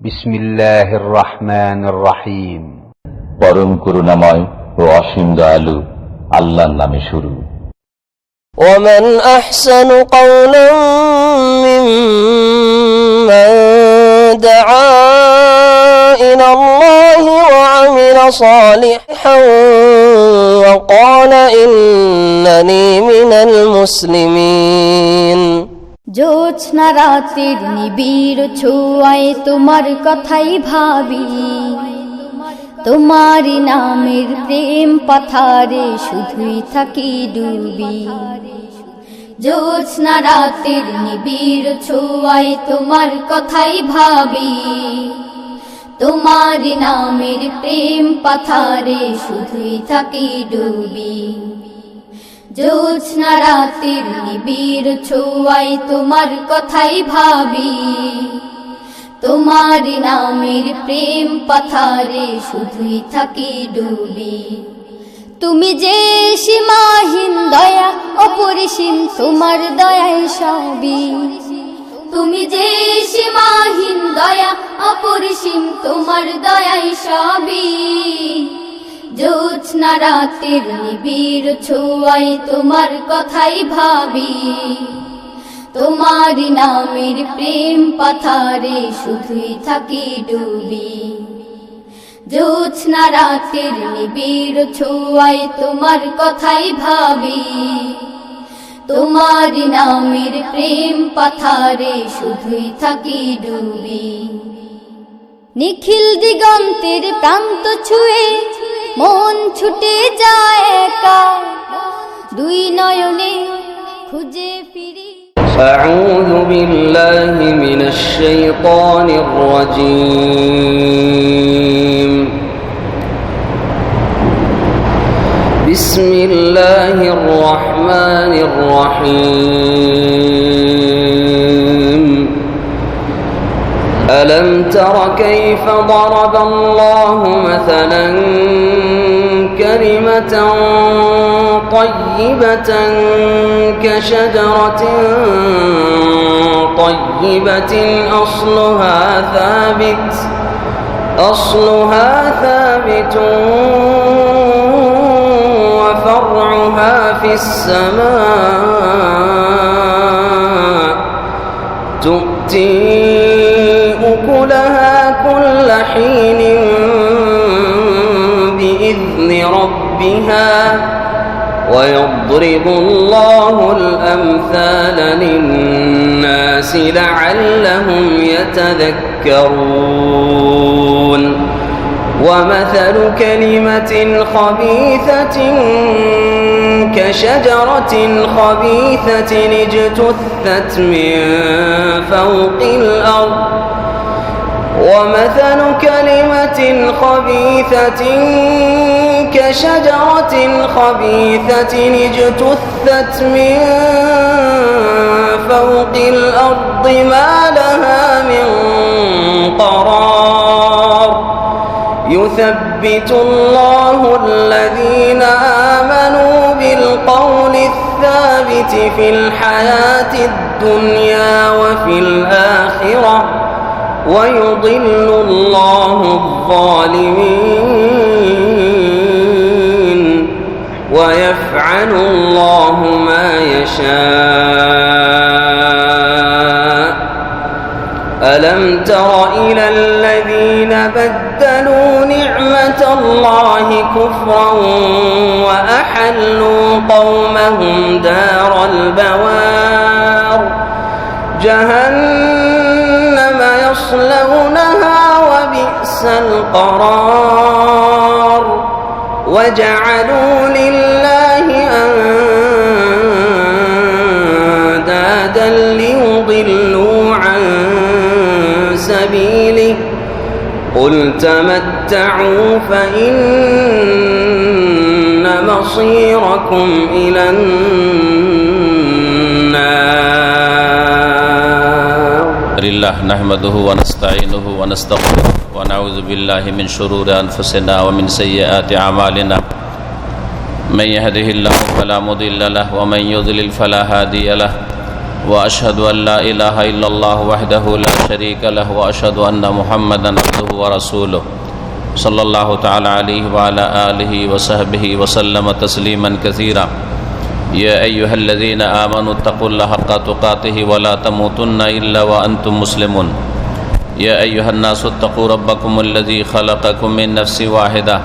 বিসমিল্লাহির রহমানির রহিম। পরম করুণাময় ও অসীম দয়ালু আল্লাহর নামে শুরু। ومن أحسن قولا ممن دعا إلى الله وعمل صالحا وقال إنني من المسلمين। জোছনা রাতের নিবিড় ছোঁয়ায় তোমার কথাই ভাবি, তোমারি নামের প্রেম পাথারে শুধুই থাকি ডুবি। জোছনা রাতের নিবিড় ছোঁয়ায় তোমার কথাই ভাবি, তোমারি নামের প্রেম পাথারে শুধুই থাকি ডুবি। জোছনা রাতের নিবিড় ছোঁয়ায় তোমার কথাই ভাবি, তোমার নামের প্রেম পাথারে শুধুই থাকি ডুবি। তুমি যে সীমাহীন দয়া অপরিসীম তোমার দয়ায় সবই, তুমি যে সীমাহীন দয়া অপরিসীম তোমার দয়ায় সবই। জোছনা রাতের নিবিড় ছোঁয়ায় তোমার কথাই ভাবি, তোমার নামের প্রেম পাথারে শুধুই থাকি ডুবি। জোছনা রাতের নিবিড় ছোঁয়ায় তোমার কথাই ভাবি, তোমার নামের প্রেম পাথারে শুধুই থাকি ডুবি। নিখিল দিগন্তের প্রান্ত ছুঁয়ে মন ছুটে যায় একা, দুই নয়নে খুঁজে ফিরি। أعوذ بالله من الشيطان الرجيم. بسم الله الرحمن الرحيم. ألم تر كيف ضرب الله مثلا كلمة طيبة كشجرة طيبة أصلها ثابت وفرعها في السماء تؤتي أكلها كل حين بإذن ربها ويضرب الله الأمثال للناس لعلهم يتذكرون. ومثل كلمة خبيثة كشجرة خبيثة اجتثت من فوق الأرض ومثل كلمة خبيثة كشجرة خبيثة اجتثت من فوق الأرض ما لها من قرار. يثبت الله الذين آمنوا بالقول الثابت في الحياة الدنيا وفي الآخرة ويضل الله الظالمين ويفعل الله ما يشاء. ألم تر إلى الذين بدلوا نعمة الله كفرا وأحلوا قومهم دار البوار جهنم يصلونها وبئس القرار. وجعلوا لله أندادا ليضلوا عن سبيله قل تمتعوا فإن مصيركم إلى النار. لله نحمده ونستعينه ونستغفره ونعوذ بالله من شرور أنفسنا ومن سيئات أعمالنا. من يهده الله فلا مضل له ومن يضلل فلا هادي له. وأشهد أن لا إله إلا الله وحده لا شريك له وأشهد أن محمدا عبده ورسوله صلى الله تعالى عليه وعلى آله وصحبه وسلم تسليما كثيرا يا أيها الذين آمنوا اتقوا الله حق تقاته ولا تموتن إلا وأنتم مسلمون يا أيها الناس اتقوا ربكم الذي خلقكم من نفس واحدة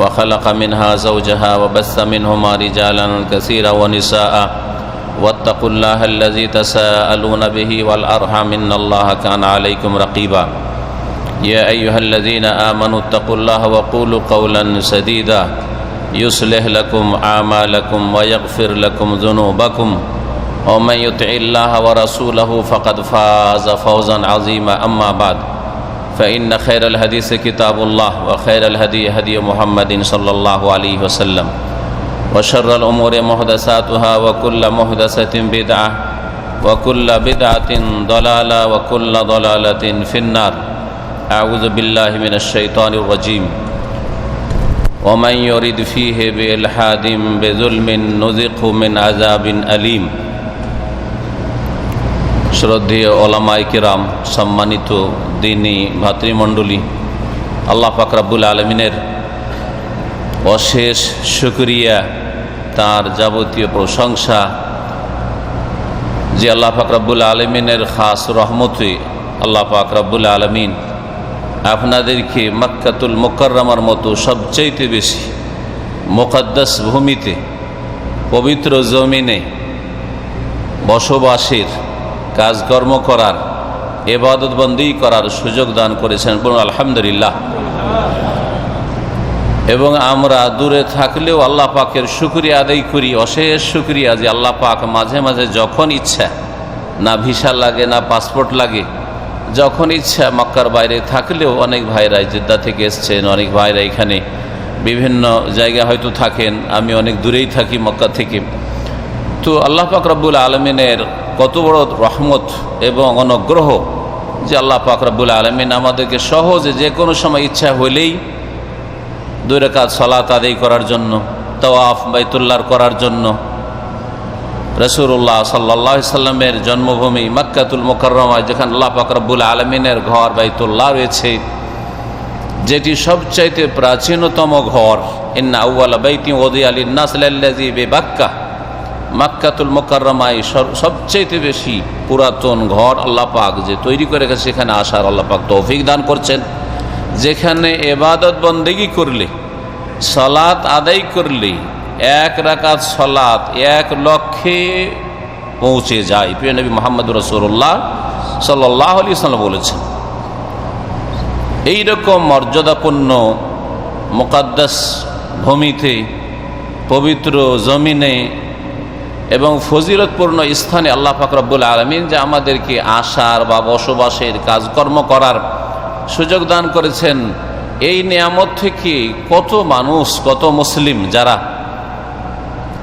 وخلق منها زوجها وبث منهما رجالا كثيرا ونساء واتقوا الله الذي تساءلون به والأرحام إن الله كان عليكم رقيبا يا أيها الذين آمنوا اتقوا الله وقولوا قولا سديدا يصلح لكم أعمالكم ويغفر لكم ذنوبكم ومن يطع الله ورسوله فقد فاز فوزا عظيما أما بعد فإن خير الحديث كتاب الله وخير الهدي هدي محمد صلى الله عليه وسلم وشر الأمور محدثاتها وكل محدثة بدعة وكل بدعة ضلالة وكل ضلالة في النار أعوذ بالله من الشيطان الرجيم ومن يرد فيه بإلحاد بظلم نذقه من عذاب أليم শ্রদ্ধেয় ওলামায়ে কিরাম, সম্মানিত দ্বীনী ভাতৃমণ্ডলী, আল্লাহ পাক রব্বুল আলামিনের অশেষ শুকরিয়া, তার যাবতীয় প্রশংসা যে আল্লাহ পাক রব্বুল আলামিনের খাস রহমতে আল্লাহ পাক রব্বুল আলামিন আপনাদেরকে মক্কাতুল মুকাররমার মতো সবচেয়ে বেশি মুকদ্দাস ভূমিতে, পবিত্র জমিনে বসবাসের, কাজকর্ম করার, ইবাদত বন্দেগী করার সুযোগ দান করেছেন। বলুন আলহামদুলিল্লাহ। এবং আমরা দূরে থাকলেও আল্লাহ পাকের শুকরিয়া আদায় করি, অশেষ শুকরিয়া যে আল্লাহ পাক মাঝে মাঝে যখন ইচ্ছা, না ভিসা লাগে না পাসপোর্ট লাগে, যখন ইচ্ছা মক্কার বাইরে থাকলেও অনেক ভাইরা জেদ্দা থেকে এসছেন, অনেক ভাইরা এখানে বিভিন্ন জায়গায় হয়তো থাকেন, আমি অনেক দূরেই থাকি মক্কা থেকে। তো আল্লাহ পাক রব্বুল আলমিনের কত বড় রহমত এবং অনুগ্রহ যে আল্লাহ পাক রব্বুল আলমিন আমাদেরকে সহজে যে কোনো সময় ইচ্ছা হলেই 2 রাকাত সালাত আদায় করার জন্য, তাওয়াফ বাইতুল্লাহর করার জন্য, রাসূলুল্লাহ সাল্লাল্লাহু আলাইহি সাল্লামের জন্মভূমি মক্কাতুল মুকাররমায় যেখানে আল্লাহ পাক রব্বুল আলমিনের ঘর বাইতুল্লাহ রয়েছে, যেটি সবচাইতে প্রাচীনতম ঘর, ইন্না আউওয়ালা বাইতিন উযিয়া লিন-নাস লাল্লাযী বিবাক্কা, মক্কাতুল মুকাররমায় সবচেয়ে বেশি পুরাতন ঘর আল্লাহ পাক যে তৈরি করে গেছে, সেখানে আসার আল্লাহ পাক তৌফিক দান করছেন, যেখানে ইবাদত বন্দেগী করলে, সালাত আদায় করলে 1 রাকাত সালাত 1 লক্ষে পৌঁছে যায়। প্রিয় নবী মুহাম্মদুর রাসূলুল্লাহ সাল্লাল্লাহু আলাইহি ওয়াসাল্লাম বলেছেন। এইরকম মর্যাদাপূর্ণ মুকদ্দাস ভূমিতে, পবিত্র জমিনে এবং ফজিলতপূর্ণ স্থানে আল্লাহ পাক রব্বুল আলামিন যে আমাদেরকে আসার বা বসবাসের, কাজকর্ম করার সুযোগ দান করেছেন, এই নিয়ামত থেকে কত মানুষ, কত মুসলিম যারা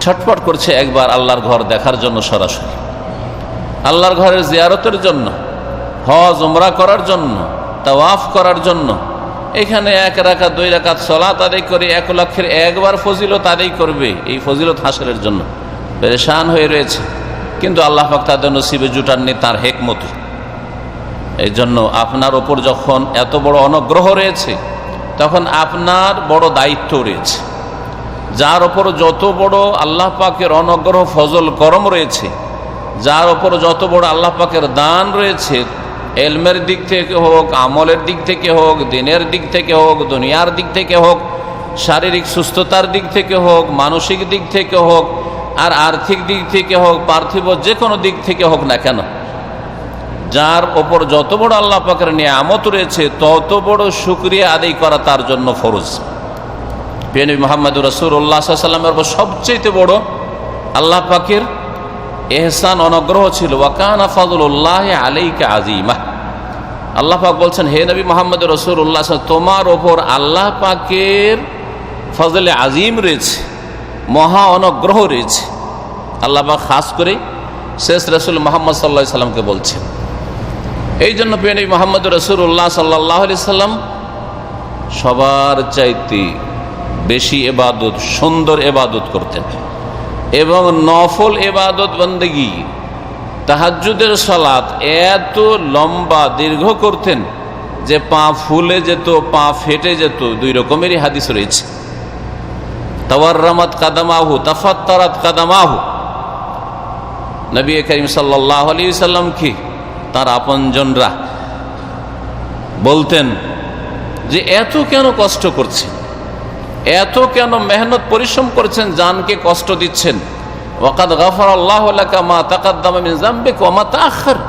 ছটফট করছে একবার আল্লাহর ঘর দেখার জন্য, সরাসরি আল্লাহর ঘরের জিয়ারতের জন্য, হজ উমরা করার জন্য, তাওয়াফ করার জন্য। এখানে 1 রাকাত 2 রাকাত সালাত আদায় করে 1 লক্ষের একবার ফজিলত আদায় করবে, এই ফজিলত হাসিলের জন্য পেরেশান হয়ে রয়েছে, কিন্তু আল্লাহ পাক তাদের নসিবে জুটাননি তার হিকমতে। এই জন্য আপনার ওপর যখন এত বড় অনুগ্রহ রয়েছে, তখন আপনার বড় দায়িত্ব রয়েছে। যার ওপর যত বড় আল্লাহ পাকের অনুগ্রহ, ফজল, করম রয়েছে, যার ওপর যত বড় আল্লাহ পাকের দান রয়েছে, এলমের দিক থেকে হোক, আমলের দিক থেকে হোক, দিনের দিক থেকে হোক, দুনিয়ার দিক থেকে হোক, শারীরিক সুস্থতার দিক থেকে হোক, মানসিক দিক থেকে হোক, আর আর্থিক দিক থেকে হোক, পার্থিব যে কোনো দিক থেকে হোক না কেন, যার ওপর যত বড় আল্লাহ পাকের নিয়ামত রয়েছে, তত বড় শুকরিয়া আদায় করা তার জন্য ফরজ। প্রিয় নবী মুহাম্মদুর রাসূলুল্লাহ সাল্লাল্লাহু আলাইহি ওয়াসাল্লামের উপর সবচেয়ে বড় আল্লাহ পাকের এহসান, অনুগ্রহ ছিল, ওয়া কানা ফাযলুল্লাহি আলাইকা আযীমা। আল্লাহ পাক বলছেন, হে নবী মুহাম্মদুর রাসূলুল্লাহ, তোমার ওপর আল্লাহ পাকের ফজলে আজিম রয়েছে, মহা অনুগ্রহ রয়েছে। আল্লাহ পাক খাস করে শেষ রাসূল মুহাম্মদ সাল্লাল্লাহু আলাইহি সাল্লামকে বলছেন। এই জন্য প্রিয় নবী মুহাম্মদ রাসূলুল্লাহ সাল্লাল্লাহু আলাইহি সাল্লাম সবার চাইতে বেশি ইবাদত, সুন্দর ইবাদত করতেন এবং নফল ইবাদত বন্দেগী তাহাজ্জুদের সালাত এত লম্বা দীর্ঘ করতেন যে পা ফুলে যেত, পা ফেটে যেত। দুই রকমেরই হাদিস রয়েছে। তাওয়াররামাত কাদামাহু, তাফাত্তারাত কাদামাহু। নবী করিম সাল্লাল্লাহু আলাইহি ওয়াসাল্লাম কি তার আপনজনরা বলতেন যে এত কেন কষ্ট করছেন, এত কেন মেহনত পরিশ্রম করছেন, জানকে কষ্ট দিচ্ছেন। ওয়াকাদ গাফারাল্লাহু লাকা মা তাকাদ্দামা মিন যামবিকা ওয়া মা তাআখার।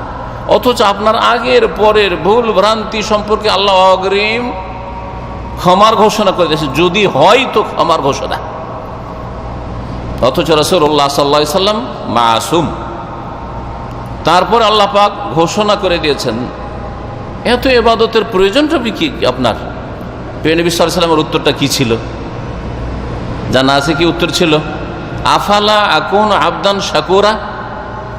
অথচ আপনার আগের পরের ভুল ভ্রান্তি সম্পর্কে আল্লাহ অগ্রিম ক্ষমার ঘোষণা করে দিয়েছে, যদি হয় তো ক্ষমার ঘোষণা। অথচ রাসূলুল্লাহ সাল্লাল্লাহু আলাইহি সাল্লাম মাসুম। তারপর আল্লাহ পাক ঘোষণা করে দিয়েছেন এত ইবাদতের প্রয়োজনটা কি আপনার? নবী সাল্লাল্লাহু আলাইহি সাল্লামের উত্তরটা কি ছিল জানা আছে? কি উত্তর ছিল? আফালা আকুনু আবদান শাকুরা।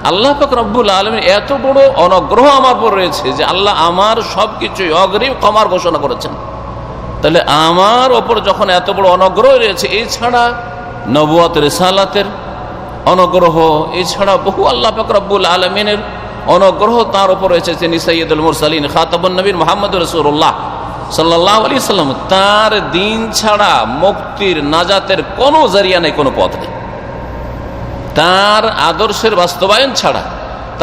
আল্লাহ পাক রব্বুল আলামিন এত বড় অনুগ্রহ আমার উপর রয়েছে যে আল্লাহ আমার সবকিছু অগ্রিম ক্ষমার ঘোষণা করেছেন। তাহলে আমার ওপর যখন এত বড় অনুগ্রহ রয়েছে, এছাড়া নবুয়ত রিসালাতের অনুগ্রহ, এছাড়া বহু আল্লাহ পাক রব্বুল আলামিনের অনুগ্রহ তার উপর রয়েছে। তিনি সাইয়্যিদুল মুরসালিন খাতামুন নবীন মুহাম্মদুর রাসূলুল্লাহ সাল্লাল্লাহু আলাইহি সাল্লাম। তার দিন ছাড়া মুক্তির নাজাতের কোনো জরিয়া নেই, কোনো পথ নেই। তার আদর্শের বাস্তবায়ন ছাড়া,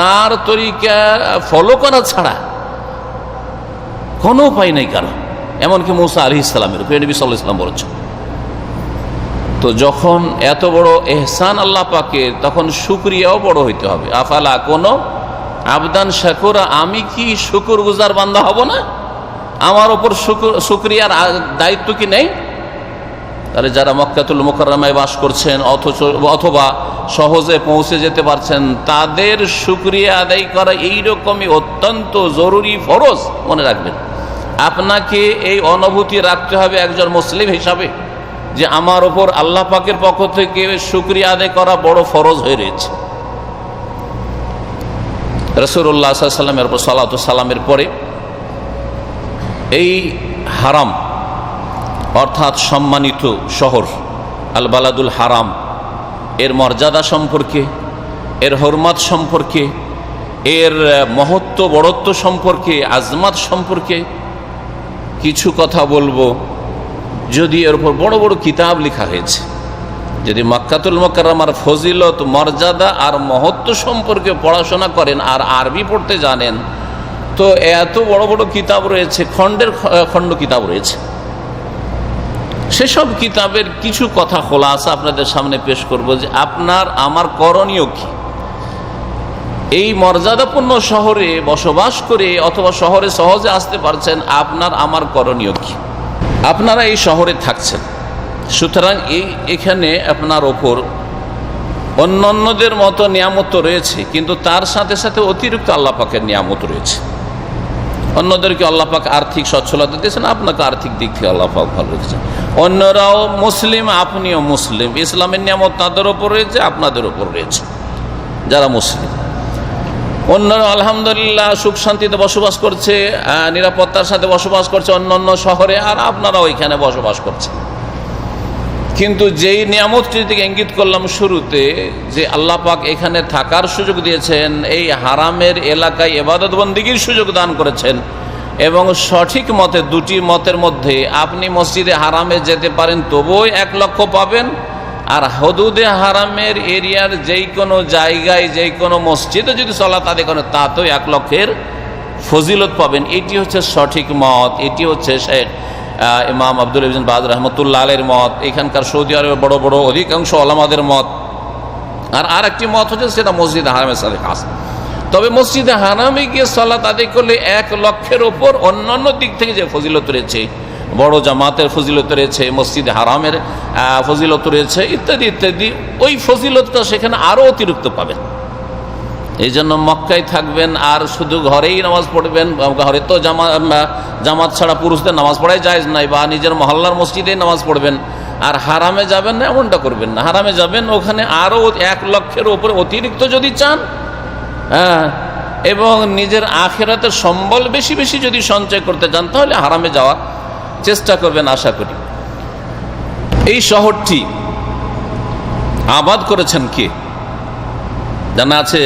তার তরিকা ফলো করা ছাড়া কোনো উপায় নেই কারো। এমনকি মুসা আলাইহিস সালামের উপর নবী সাল্লাল্লাহু আলাইহি ওয়াসাল্লাম বলেছেন। তো যখন এত বড় এহসান আল্লাহ পাকের, তখন শুকরিয়াও বড় হইতে হবে। আফালা কোনো আবদান শাকুরা, আমি কি শুকরগুজার বান্দা হব না? আমার ওপর শুকরিয়ার দায়িত্ব কি নেই? তাহলে যারা মক্কাতুল মুকাররমায় বাস করছেন অথবা সহজে পৌঁছে যেতে পারছেন, তাদের শুকরিয়া আদায় করা এইরকমই অত্যন্ত জরুরি, ফরজ। মনে রাখবেন, আপনাকে এই অনুভূতি রাখতে হবে একজন মুসলিম হিসাবে যে আমার ওপর আল্লাহ পাকের পক্ষ থেকে শুকরিয়া আদায় করা বড় ফরজ হয়ে রয়েছে। রাসূলুল্লাহ সাল্লাল্লাহু আলাইহি ওয়াসাল্লামের উপর সালাতু সালামের পরে এই হারাম অর্থাৎ সম্মানিত শহর আল বালাদুল হারাম, এর মর্যাদা সম্পর্কে, এর হরমত সম্পর্কে, এর মহত্ব বড়ত্ব সম্পর্কে, আজমাত সম্পর্কে কিছু কথা বলবো। যদি এর উপর বড় বড় কিতাব লেখা হয়েছে, যদি মক্কাতুল মুকাররমার ফজিলত, মর্যাদা আর মহত্ব সম্পর্কে পড়াশোনা করেন আর আরবি পড়তে জানেন, তো এত বড় বড় কিতাব রয়েছে, খণ্ডের খণ্ড কিতাব রয়েছে। সেসব কিতাবের কিছু কথা খোলাসা আপনাদের সামনে পেশ করব যে আপনার আমার করণীয় কি। এই মর্যাদাপূর্ণ শহরে বসবাস করে অথবা শহরে সহজে আসতে পারছেন, আপনার আমার করণীয় কি? আপনারা এই শহরে থাকছেন, সুতরাং এখানে আপনার ওপর অন্যান্যদের মতো নিয়ামত রয়েছে, কিন্তু তার সাথে সাথে অতিরিক্ত আল্লাহ পাকের নিয়ামত রয়েছে। অন্যদেরকে আল্লাহ পাক আর্থিক সচ্ছলতা দিয়েছেন, আপনাকে আর্থিক দিক থেকে আল্লাহ পাক ভালো রেখেছেন। অন্যরাও মুসলিম, আপনিও মুসলিম, ইসলামের নিয়ামত তাদের ওপর রয়েছে, আপনাদের ওপর রয়েছে যারা মুসলিম। অন্যরা আলহামদুলিল্লাহ সুখ শান্তিতে বসবাস করছে, নিরাপত্তার সাথে বসবাস করছে অন্যান্য শহরে, আর আপনারাও এখানে বসবাস করছেন। কিন্তু যেই নিয়ামতটি থেকে ইঙ্গিত করলাম শুরুতে, যে আল্লাহ পাক এখানে থাকার সুযোগ দিয়েছেন, এই হারামের এলাকায় ইবাদত বন্দেগীর সুযোগ দান করেছেন, এবং সঠিক মতে, দুটি মতের মধ্যে আপনি মসজিদে হারামে যেতে পারেন তবুও 1 লক্ষ পাবেন, আর হুদুদে হারামের এরিয়ার যেই কোনো জায়গায় যেই কোনো মসজিদে যদি সালাত আদায় করেন তাতেও 1 লক্ষের ফজিলত পাবেন। এটি হচ্ছে সঠিক মত, এটি হচ্ছে শেখ ইমাম আব্দুল ইবনে বাজ রহমতুল্লাহ আলাইহির মত, এখানকার সৌদি আরবের বড় বড় অধিকাংশ ওলামাদের মত। আর একটি মত হচ্ছে সেটা মসজিদে হারামের সাথে খাস। তবে মসজিদে হারামে গিয়ে সালাত আদায় করলে 1 লক্ষের ওপর অন্যান্য দিক থেকে যে ফজিলত রয়েছে, বড় জামাতের ফজিলত রয়েছে, মসজিদে হারামের ফজিলত রয়েছে, ইত্যাদি ইত্যাদি, ওই ফজিলতটা সেখানে আরও অতিরিক্ত পাবেন। এই জন্য মক্কায় থাকবেন আর শুধু ঘরেই নামাজ পড়বেন, ঘরে তো জামাত ছাড়া পুরুষদের নামাজ পড়াই জায়েজ নাই, বা নিজের মহল্লার মসজিদে নামাজ পড়বেন, আর হারামে যাবেন না এমনটা করবেন না। হারামে যাবেন, ওখানে আরও 1 লক্ষের উপরে অতিরিক্ত যদি চান, এবং নিজের আখিরাতের সম্বল বেশি বেশি যদি সঞ্চয় করতে চান, তাহলে হারামে যাওয়ার চেষ্টা করবেন আশা করি। এই শহরটি আবাদ করেছেন কে জানা আছে?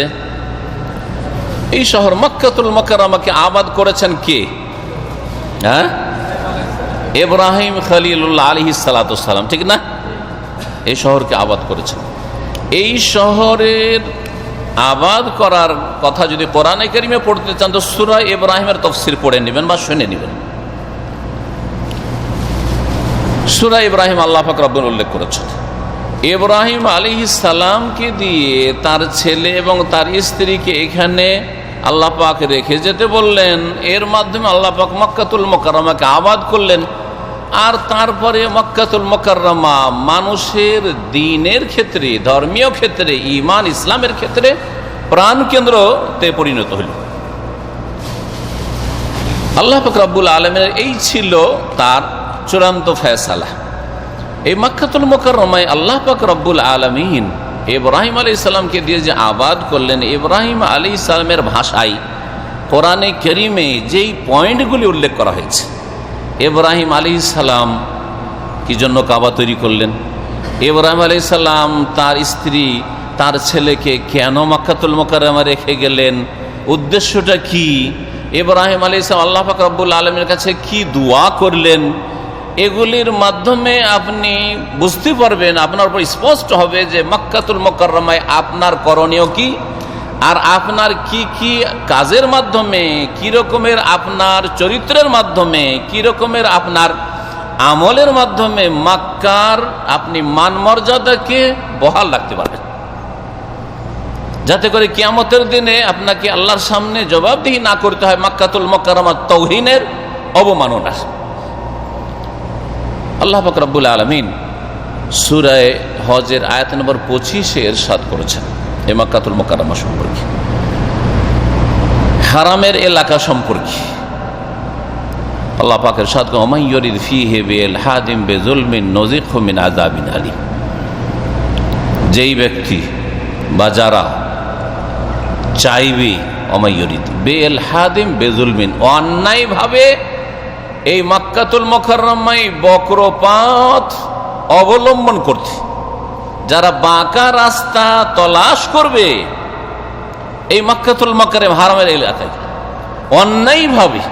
এই শহর মক্কাতুল মুকাররমাকে আবাদ করেছেন কে? হ্যাঁ, ইব্রাহিম খলিলুল্লাহ আলাইহিস সালাতু সালাম, ঠিক না? এই শহরকে আবাদ করেছেন। এই শহরের আবাদ করার কথা যদি কোরআনে কারিমে পড়তে চান তো সূরা ইব্রাহিমের তাফসীর পড়ে নেবেন বা শুনে নেবেন। সূরা ইব্রাহিম আল্লাহ পাক রব্বুল উল্লেখ করেছেন, ইব্রাহিম আলাইহিস সালামকে দিয়ে তার ছেলে এবং তার স্ত্রীকে এখানে আল্লাহ পাক রেখে যেতে বললেন। এর মাধ্যমে আল্লাহ পাক মক্কাতুল মুকাররমাকে আবাদ করলেন। আর তারপরে মক্কাতুল মুকাররমা মানুষের দ্বীনের ক্ষেত্রে, ধর্মীয় ক্ষেত্রে, ঈমান ইসলামের ক্ষেত্রে প্রাণকেন্দ্রতে পরিণত হল। আল্লাহ পাক রব্বুল আলামিনের এই ছিল তার চূড়ান্ত ফয়সালা। এই মক্কাতুল মুকাররমায় আল্লাহ পাক রব্বুল আলামিন ইব্রাহিম আলাইহিস সালামকে দিয়ে যে আবাদ করলেন, ইব্রাহিম আলাইহিস সালামের ভাষায় কোরআনে কারিমে যেই পয়েন্টগুলি উল্লেখ করা হয়েছে, ইব্রাহিম আলাইহিস সালাম কি জন্য কাবা তৈরি করলেন, ইব্রাহিম আলাইহিস সালাম তার স্ত্রী তার ছেলেকে কেন মক্কাতুল মুকাররমা রেখে গেলেন, উদ্দেশ্যটা কি, ইব্রাহিম আলাইহিস সালাম আল্লাহ পাক রব্বুল আলামিনের কাছে কি দোয়া করলেন, এগুলির মাধ্যমে আপনি বুঝতে পারবেন, আপনার উপর স্পষ্ট হবে যে মক্কাতুল মুকাররমায় আপনার করণীয় কি, আর আপনার কি কি কাজের মাধ্যমে, কি রকমের আপনার চরিত্রের মাধ্যমে, কি রকমের আপনার আমলের মাধ্যমে মক্কার আপনি মান মর্যাদাকে বহাল রাখতে পারবেন, যাতে করে কিয়ামতের দিনে আপনাকে আল্লাহর সামনে জবাবদিহি না করতে হয় মক্কাতুল মুকাররমার তাওহীনের অবমাননার। আল্লাহ পাক রব্বুল আলামিন সূরা হজের আয়াত নম্বর 25-এ ইরশাদ করেছেন এই মক্কাতুল মুকাররমা সম্পর্কে, হারামের এলাকা সম্পর্কে। আল্লাহ পাক ইরশাদ করেন, ওয়া মান ইউরিদ ফীহি বিইলহাদিন বিযুলমিন নুযিকহু মিন আযাবিন আলীম। যেই ব্যক্তি বা যারা চাইবে, ওয়া মান ইউরিদ বিইলহাদিন বিযুলমিন, অন্যায়ভাবে এই মক্কাতুল মুকাররমায় বক্রপথ অবলম্বন করতে, যারা বাঁকা রাস্তা তলাশ করবে এই মক্কাতুল মুকাররমা হারামের এলাকায় অন্যায়ভাবে,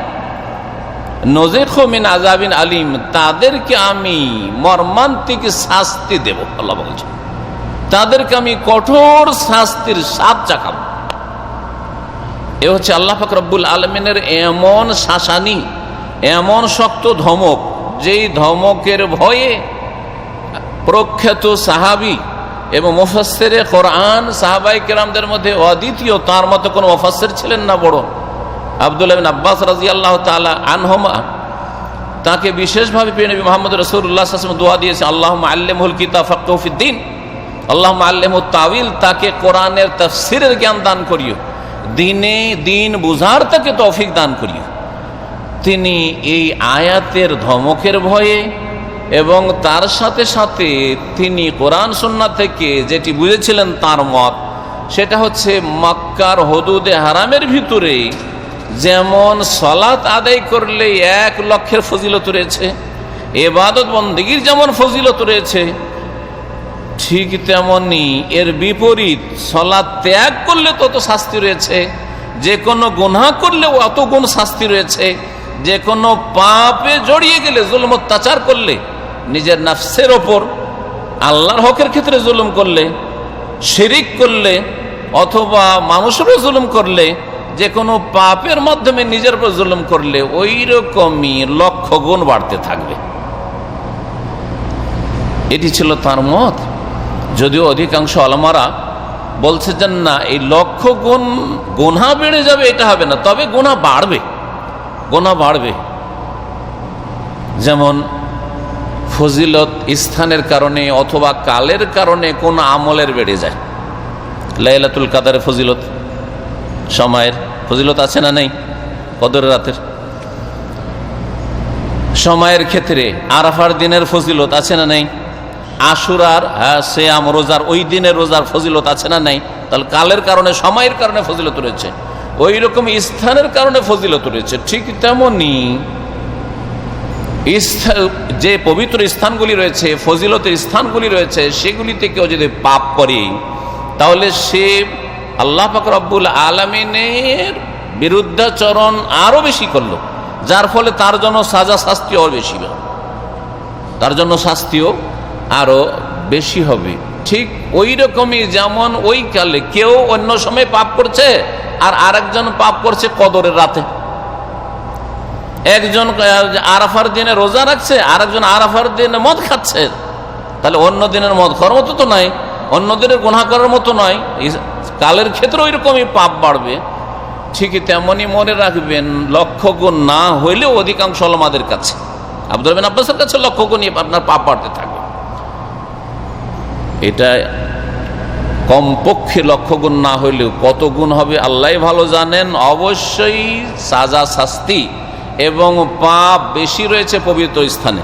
নুযিকহু মিন আযাবিন আলীম, তাদেরকে আমি মর্মান্তিক শাস্তি দেব। আল্লাহ বলছেন তাদেরকে আমি কঠোর শাস্তির স্বাদ চাখাব। এ হচ্ছে আল্লাহ পাক রব্বুল আলামিনের এমন শাসানি, এমন শক্ত ধমক, যেই ধমকের ভয়ে প্রখ্যাত সাহাবী এবং মুফাসসিরে কোরআন সাহাবায়ে কেরামদের মধ্যে অদ্বিতীয়, তার মতো কোনো মুফাসসির ছিলেন না বড়, আব্দুল্লাহ বিন আব্বাস রাদিয়াল্লাহু তাআলা আনহুমা, তাকে বিশেষভাবে প্রিয় নবী মুহাম্মদ রাসূলুল্লাহ সাল্লাল্লাহু আলাইহি ওয়াসাল্লাম দোয়া দিয়েছে, আল্লাহুম্মা আল্লিমহুল কিতাব ফাক্কিহু ফিদ্দীন, আল্লাহুম্মা আল্লিমহুত তাওয়িল, তাকে কোরআনের তাফসীরের জ্ঞান দান করিও, দিন বুঝার তাকে তৌফিক দান করিও। তিনি এই আয়াতের ধমকের ভয়ে এবং তার সাথে সাথে তিনি কোরআন সুন্নাহ থেকে যেটি বুঝেছিলেন তার মত, সেটা হচ্ছে মক্কার হুদুদে হারামের ভিতরে যেমন সালাত আদায় করলে 1 লক্ষের ফজিলত রয়েছে, ইবাদত বন্দেগীর যেমন ফজিলত রয়েছে, ঠিক তেমনি এর বিপরীত সালাত ত্যাগ করলে তত শাস্তি রয়েছে, যে কোনো গুনাহ করলে অত গুণ শাস্তি রয়েছে, যে কোনো পাপে জড়িয়ে গেলে, জুলম অত্যাচার করলে, নিজের নফসের ওপর আল্লাহর হকের ক্ষেত্রে জুলুম করলে, শিরিক করলে, অথবা মানুষেরও জুলুম করলে, যে কোনো পাপের মাধ্যমে নিজের উপর জুলুম করলে ওই রকমই লক্ষ গুণ বাড়তে থাকবে। এটি ছিল তার মত। যদিও অধিকাংশ ওলামারা বলছে যে না, এই লক্ষ গুণ গুনাহ বেড়ে যাবে এটা হবে না, তবে গুনাহ বাড়বে, গুনাহ বাড়বে। যেমন ফজিলত স্থানের কারণে অথবা কালের কারণে কোন আমলের বেড়ে যায়। লাইলাতুল কাদরের ফজিলত, সময়ের ফজিলত আছে না নেই? কদরের রাতের সময়ের ক্ষেত্রে আরাফার দিনের ফজিলত আছে না নেই? আশুরার সিয়াম রোজার ওই দিনের রোজার ফজিলত আছে না নেই? তাহলে কালের কারণে, সময়ের কারণে ফজিলত রয়েছে, ওই রকম স্থানের কারণে ফজিলত রয়েছে। ঠিক তেমনি যে পবিত্র স্থানগুলি রয়েছে, ফজিলতের স্থানগুলি রয়েছে, সেগুলিতে কেউ যদি পাপ করে তাহলে সে আল্লাহ পাক রব্বুল আলামিনের বিরুদ্ধাচরণ আরো বেশি করলো, যার ফলে তার জন্য সাজা শাস্তি আরো বেশি হবে, তার জন্য শাস্তিও আরো বেশি হবে। ঠিক ওই রকমই যেমন ওই কালে কেউ অন্য সময় পাপ করছে আর আরেকজন পাপ করছে কদরের রাতে। একজন আরাফার দিনে রোজা রাখছে, আরেকজন আরাফার দিনে মদ খাচ্ছে, তাহলে অন্য দিনের মদ খাওয়ার মতো তো নয়, অন্য দিনের গুনাহ করার মতো নয়। কালের ক্ষেত্রে ওই রকমই পাপ বাড়বে। ঠিকই তেমনই মনে রাখবেন, লক্ষ গুণ না হইলেও অধিকাংশ আমাদের কাছে, আব্দুল্লাহ বিন আব্বাসের কাছে লক্ষ গুণই আপনার পাপ বাড়তে থাকবে। এটা কমপক্ষে লক্ষ গুণ না হইলেও কত গুণ হবে আল্লাহ ভালো জানেন। অবশ্যই সাজা শাস্তি এবং পাপ বেশি রয়েছে পবিত্র স্থানে।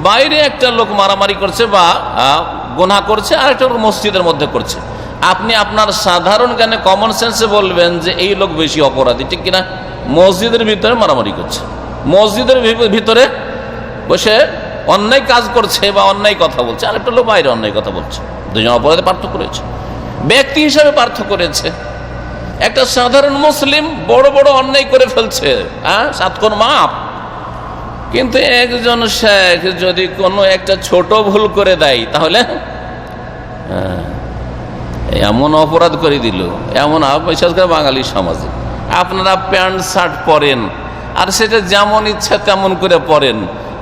বাইরে একটা লোক মারামারি করছে বা গুনাহ করছে, আর একটা লোক মসজিদের মধ্যে করছে, আপনি আপনার সাধারণ জ্ঞানে কমন সেন্সে বলবেন যে এই লোক বেশি অপরাধী, ঠিক কিনা? মসজিদের ভিতরে মারামারি করছে, মসজিদের ভিতরে বসে অন্যায় কাজ করছে বা অন্যায় কথা বলছে, আর একটা লোক বাইরে অন্যায় কথা বলছে। দুজন অপরাধে পার্থক্য রয়েছে, ব্যক্তি হিসাবে পার্থক্য রয়েছে। একটা সাধারণ মুসলিম বড় বড় অন্যায় করে ফেলছে, 7 কোণ মাপ, কিন্তু একজন শেখ যদি কোনো একটা ছোট ভুল করে দেয় তাহলে এমন অপরাধ করে দিল। এমন বিশেষ করে বাঙালি সমাজে আপনারা প্যান্ট শার্ট পরেন আর সেটা যেমন ইচ্ছা তেমন করে পরেন,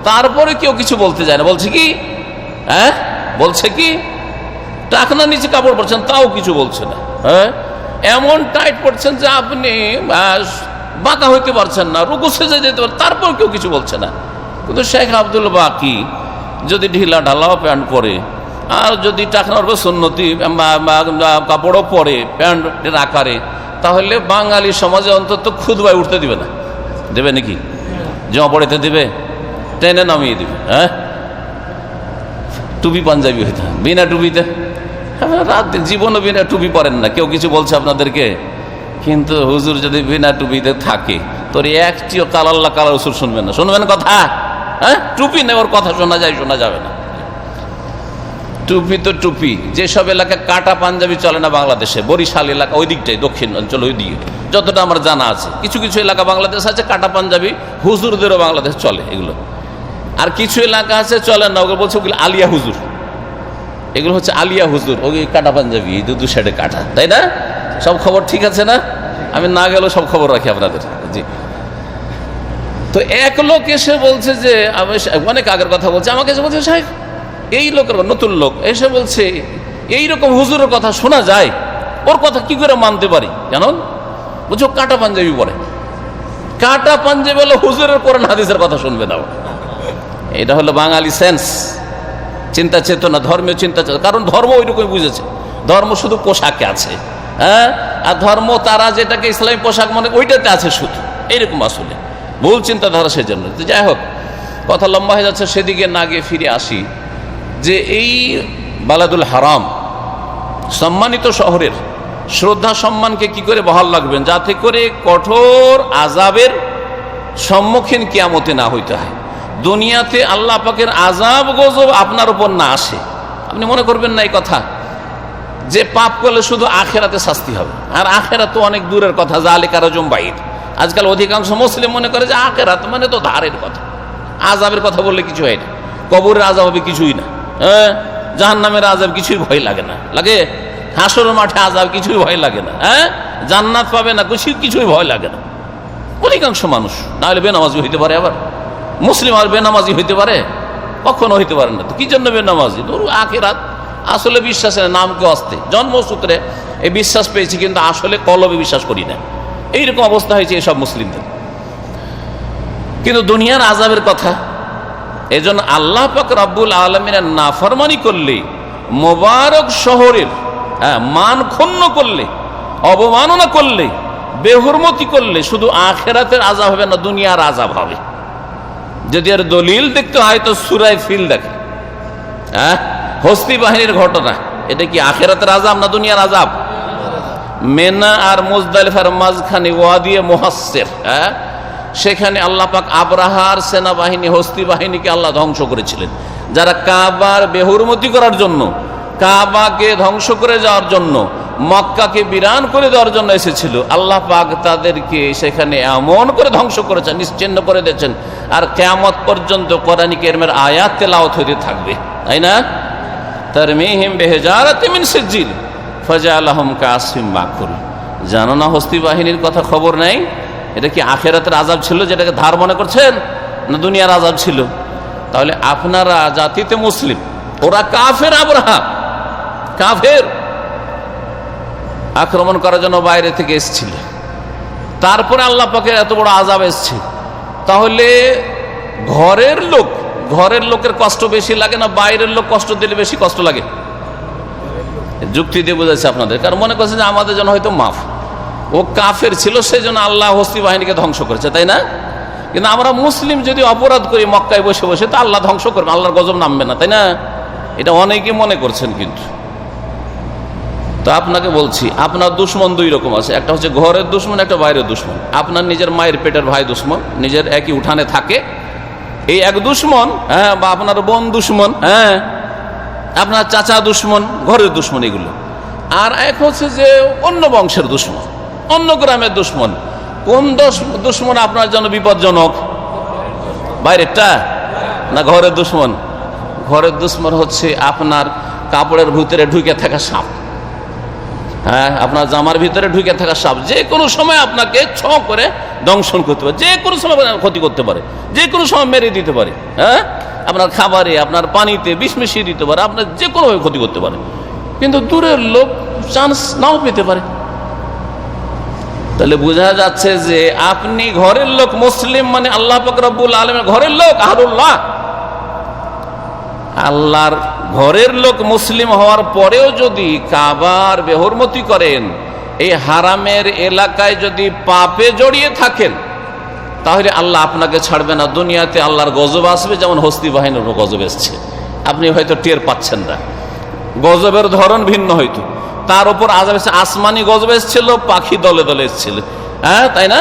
তারপরে কেউ কিছু বলতে যায় না। বলছে কি বলছে কি টাকনা নিচে কাপড় পরছেন তাও কিছু বলছে না। এমন টাইট পড়ছেন যে আপনি বাঁকা হইতে পারছেন না, রুকু সেজে যেতে পারেন, তারপর কেউ কিছু বলছে না। কিন্তু শেখ আব্দুল বাকি যদি ঢিলা ঢালাও প্যান্ট পরে আর যদি টাকনার সুন্নতি কাপড়ও পরে প্যান্টের আকারে, তাহলে বাঙালি সমাজে অন্তত খুদবায় উঠতে দিবে না। দেবে নাকি? জমা পড়েতে দিবে, টেনে নামিয়ে দিবে। টুপি পাঞ্জাবি হইতে, বিনা টুপিতে রাত জীবনও বিনা টুপি পরেন না, কেউ কিছু বলছে আপনাদেরকে। কিন্তু হুজুর যদি বিনা টুপিতে থাকে তোর একটিও কালাল্লা কালার হুজুর শুনবেন না। শুনবেন কথা? টুপি নেওয়ার কথা শোনা যায়, শোনা যাবে না। টুপি তো টুপি। যেসব এলাকায় কাটা পাঞ্জাবি চলে না বাংলাদেশে, বরিশাল এলাকা ওই দিকটাই, দক্ষিণ অঞ্চল ওই দিকে যতটা আমার জানা আছে, কিছু কিছু এলাকা বাংলাদেশ আছে কাটা পাঞ্জাবি হুজুরদেরও বাংলাদেশ চলে এগুলো। আর কিছু এলাকা আছে চলে না, ওগুলো বলছে ওগুলো আলিয়া হুজুর, এগুলো হচ্ছে আলিয়া হুজুর, ওই কাটা পাঞ্জাবি দু সাইডে কাটা, তাই না? সব খবর ঠিক আছে না? আমি না গেলেও সব খবর রাখি আপনাদের। জি। তো এক লোক এসে বলছে যে, আমি অনেক আগের কথা বলছে, আমাকে এসে বলছে সাহেব এই লোকের নতুন লোক এসে বলছে এইরকম হুজুরের কথা শোনা যায়, ওর কথা কি করে মানতে পারি? কেন বুঝছো? কাটা পাঞ্জাবি পরে, কাটা পাঞ্জাবি হলো হুজুরের কোরআন হাদিসের কথা শুনবে না। এটা হলো বাঙালি সেন্স, চিন্তা চেতনা, ধর্মীয় চিন্তা চেতনা। কারণ ধর্ম ওইরকমই বুঝেছে, ধর্ম শুধু পোশাকে আছে, আর ধর্ম তারা যেটাকে ইসলামী পোশাক মনে ওইটাতে আছে শুধু, এইরকম আসলে ভুল চিন্তাধারা। সেজন্য যাই হোক, কথা লম্বা হয়ে যাচ্ছে, সেদিকে না গিয়ে ফিরে আসি যে এই বালাদুল হারাম সম্মানিত শহরের শ্রদ্ধা সম্মানকে কি করে বহাল রাখবেন যাতে করে কঠোর আযাবের সম্মুখীন কিয়ামতে না হইতে হয়, দুনিয়াতে আল্লাহ পাকের আযাব গজব আপনার উপর না আসে। আপনি মনে করবেন না এই কথা যে পাপ করলে শুধু আখেরাতে শাস্তি হবে, আর আখেরাত তো অনেক দূরের কথা, যালিকা রাজুম বাইদ। আজকাল অধিকাংশ মুসলিম মনে করে যে আখেরাত মানে তো ধারের কথা, আযাবের কথা বললে কিছু হয় না, কবরের আযাব হবে কিছুই না, জাহান্নামের আযাব কিছুই ভয় লাগে না, লাগে হাসরের মাঠে আযাব কিছুই ভয় লাগে না, জান্নাত পাবে না কিছুই ভয় লাগে না। অধিকাংশ মানুষ না হলে বেনামাজি হইতে পারে, আবার মুসলিম আর বেনামাজি হইতে পারে? কখনো হইতে পারে না। তো কি জন্য বেনামাজি? ধরুন আখিরাত আসলে বিশ্বাসের নামকে আসতে জন্মসূত্রে এই বিশ্বাস পেয়েছি, কিন্তু আসলে কলবে বিশ্বাস করি না, এইরকম অবস্থা হয়েছে এসব মুসলিমদের। কিন্তু দুনিয়ার আযাবের কথা, এজন্য আল্লাহ পাক রব্বুল আলামিনের নাফরমানি করলে, মোবারক শহরের মান ক্ষুণ্ণ করলে, অবমাননা করলে, বেহুরমতি করলে শুধু আখিরাতের আযাব হবে না, দুনিয়ার আযাব হবে। যদি আর দলিল দেখতে হয় তো সূরা ফিল দেখে, হস্তি বাহিনীর ঘটনা, এটা কি আখিরাতের আযাব না দুনিয়ার আযাব? মেনা আর মুজদালিফার মাঝখানে ওয়াদিয়ে মুহাসসির, সেখানে আল্লাহ পাক আবরাহার সেনাবাহিনী, হস্তি বাহিনীকে আল্লাহ ধ্বংস করেছিলেন, যারা কাবার বেহুরমতি করার জন্য, কাবাকে ধ্বংস করে যাওয়ার জন্য মক্কাকে বিরান করে দেওয়ার জন্য এসেছিল, আল্লাহ পাক তাদেরকে সেখানে এমন করে ধ্বংস করেছেন, নিশ্চিহ্ন করে দিয়েছেন। আর কিয়ামত পর্যন্ত কোরআনী কারীমের আয়াত তেলাওয়াত হতে থাকবে, তাই না? তারমিহিম বিহিজারাতিন মিন সিজ্জিল ফাজআলাহুম কাআসফিন মাকুল। জানো না হস্তি বাহিনীর কথা, খবর নেই? এটা কি আখিরাতের আযাব ছিল যেটাকে ধার মনে করছেন, না দুনিয়ার আযাব ছিল? তাহলে আপনারা জাতিতে মুসলিম, ওরা কাফের। আবরাহা কাফের, আক্রমণ করার জন্য বাইরে থেকে এসেছিল, তারপরে আল্লাহ পাকের এত বড় আযাব এসছে। তাহলে ঘরের লোকের কষ্ট বেশি লাগে না বাইরের লোক কষ্ট দিলে বেশি কষ্ট লাগে? যুক্তি দিয়ে বোঝাচ্ছে আপনাদের, কারণ মনে করছে যে আমাদের জন্য হয়তো মাফ, ও কাফের ছিল সেই জন্য আল্লাহ হস্তি বাহিনীকে ধ্বংস করেছে, তাই না? কিন্তু আমরা মুসলিম যদি অপরাধ করি মক্কায় বসে বসে, তো আল্লাহ ধ্বংস করবে, আল্লাহর গজব নামবে না, তাই না? এটা অনেকে মনে করছেন। কিন্তু তো আপনাকে বলছি, আপনার দুশ্মন দুই রকম আছে, একটা হচ্ছে ঘরের দুশ্মন, একটা বাইরের দুশ্মন। আপনার নিজের মায়ের পেটের ভাই দুশ্মন, নিজের একই উঠানে থাকে, এই এক দুশ্মন। হ্যাঁ, বা আপনার বোন দুশ্মন, হ্যাঁ, আপনার চাচা দুশ্মন, ঘরের দুশ্মন এগুলো। আর এক হচ্ছে যে অন্য বংশের দুশ্মন, অন্য গ্রামের দুশ্মন। কোন দুশ্মন আপনার জন্য বিপজ্জনক, বাইরেরটা না ঘরের দুশ্মন? ঘরের দুশ্মন হচ্ছে আপনার কাপড়ের ভিতরে ঢুকে থাকা সাপ, হ্যাঁ, আপনার জামার ভিতরে ঢুকে থাকা সাপ যে কোনো সময় আপনাকে ছ করে দংশন করতে পারে, যে কোনো সময় ক্ষতি করতে পারে, যে কোনো সময় মেরে দিতে পারে। হ্যাঁ, আপনার খাবারে, আপনার পানিতে বিষ মিশিয়ে দিতে পারে, আপনার যে কোনোভাবে ক্ষতি করতে পারে। কিন্তু দূরের লোক চান্স নাও পেতে পারে। তাহলে বোঝা যাচ্ছে যে আপনি ঘরের লোক মুসলিম, মানে আল্লাহ পাক রব্বুল আলামিনের ঘরের লোক, আহলুল্লাহ, আল্লাহর ঘরের লোক মুসলিম হওয়ার পরেও যদি কাবার বেহুরমতি করেন, এই হারামের এলাকায় যদি পাপে জড়িয়ে থাকেন, তাহলে আল্লাহ আপনাকে ছাড়বে না। দুনিয়াতে আল্লাহর গজব আসবে, যেমন হস্তি বাহিনীর গজব এসছে, আপনি হয়তো টের পাচ্ছেন না, গজবের ধরন ভিন্ন হয়তো। তার উপর আযাব এসেছে, আসমানি গজব এসেছিল, পাখি দলে দলে এসেছিল, হ্যাঁ, তাই না?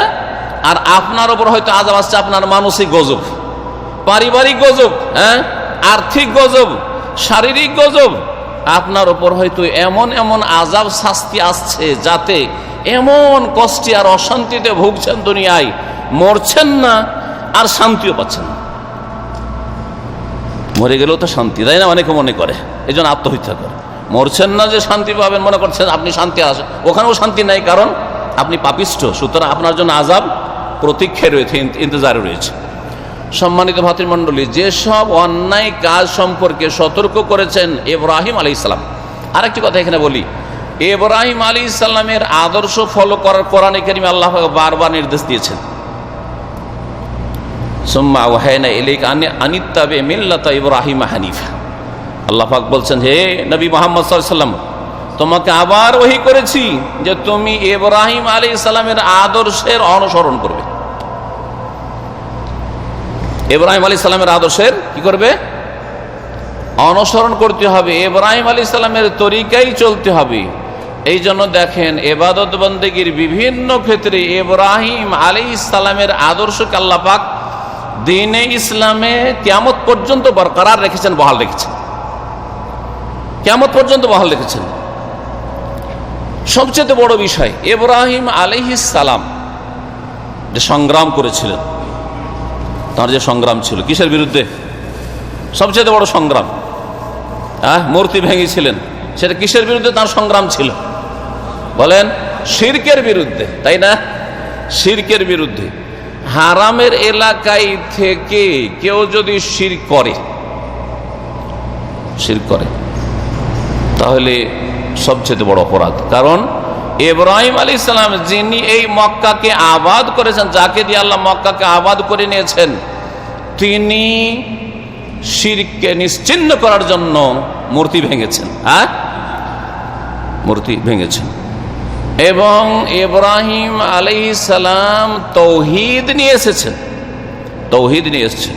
আর আপনার উপর হয়তো আযাব আসছে আপনার মানসিক গজব, পারিবারিক গজব, হ্যাঁ, আর্থিক গজব, শারীরিক গজব। আপনার উপর হয়তো এমন এমন আযাব শাস্তি আসছে, যাতে এমন কষ্টে আর অশান্তিতে ভুগছেন, দুনিয়ায় মরছেন না আর শান্তিও পাচ্ছেন না। মরে গেলেও তো শান্তি, তাই না? অনেকে মনে করে, এই জন্য আত্মহত্যা করে। মরছেন না যে শান্তি পাবেন, মনে করছেন আপনি শান্তি আসে, ওখানেও শান্তি নাই, কারণ আপনি পাপিষ্ঠ। সুতরাং আপনার জন্য আযাব প্রতীক্ষায় রয়েছে, ইন্তজারে রয়েছে। সম্মানিত ভাতৃমণ্ডলী, যেসব অন্যায় কাজ সম্পর্কে সতর্ক করেছেন ইব্রাহিম আলাইহিস সালাম। আরেকটি কথা এখানে বলি, ইব্রাহিম আলাইহিস সালামের আদর্শ ফলো করার কোরআনে কারীমে আল্লাহ বারবার নির্দেশ দিয়েছেন। সুম্মা ওয়াহাইনা ইলাইকা আনিত্তাবি মিল্লাতা ইব্রাহিম হানিফা। আল্লাহ পাক বলছেন, হে নবী মুহাম্মদ সাল্লাল্লাহু আলাইহি ওয়াসাল্লাম, তোমাকে আবার ওহী করেছি যে তুমি ইব্রাহিম আলাইহিস সালামের আদর্শের অনুসরণ করবে। ইব্রাহিম আলাইহিস সালামের আদর্শের কি করবে? অনুসরণ করতে হবে, ইব্রাহিম আলাইহিস সালামের তরিকায় চলতে হবে। এই জন্য দেখেন, ইবাদত বন্দেগীর বিভিন্ন ক্ষেত্রে ইব্রাহিম আলাইহিস সালামের আদর্শকে আল্লাহ পাক দ্বীনে ইসলামে কিয়ামত পর্যন্ত বরকরার রেখেছেন, বহাল রেখেছেন, কিয়ামত পর্যন্ত বহাল রেখেছেন। সবচেয়ে বড় বিষয়, ইব্রাহিম আলাইহিস সালাম যে সংগ্রাম করেছিলেন, তার যে সংগ্রাম ছিল কিসের বিরুদ্ধে? সবচেয়ে বড় সংগ্রাম, মূর্তি ভেঙেছিলেন, সেটা কিসের বিরুদ্ধে তার সংগ্রাম ছিল? বলেন, শিরকের বিরুদ্ধে, তাই না? শিরকের বিরুদ্ধে। হারামের এলাকায় থেকে কেউ যদি শিরক করে তাহলে সবচেয়ে বড় অপরাধ। কারণ ইব্রাহিম আলাইহিস সালাম যিনি এই মক্কাকে আবাদ করেছেন, যাকে দিয়ে আল্লাহ মক্কাকে আবাদ করে নিয়েছেন, তিনি শিরককে নিশ্চিহ্ন করার জন্য মূর্তি ভেঙেছেন, মূর্তি ভেঙেছেন। এবং ইব্রাহিম আলাইহিস সালাম তৌহিদ নিয়ে এসেছেন, তৌহিদ নিয়ে এসেছেন,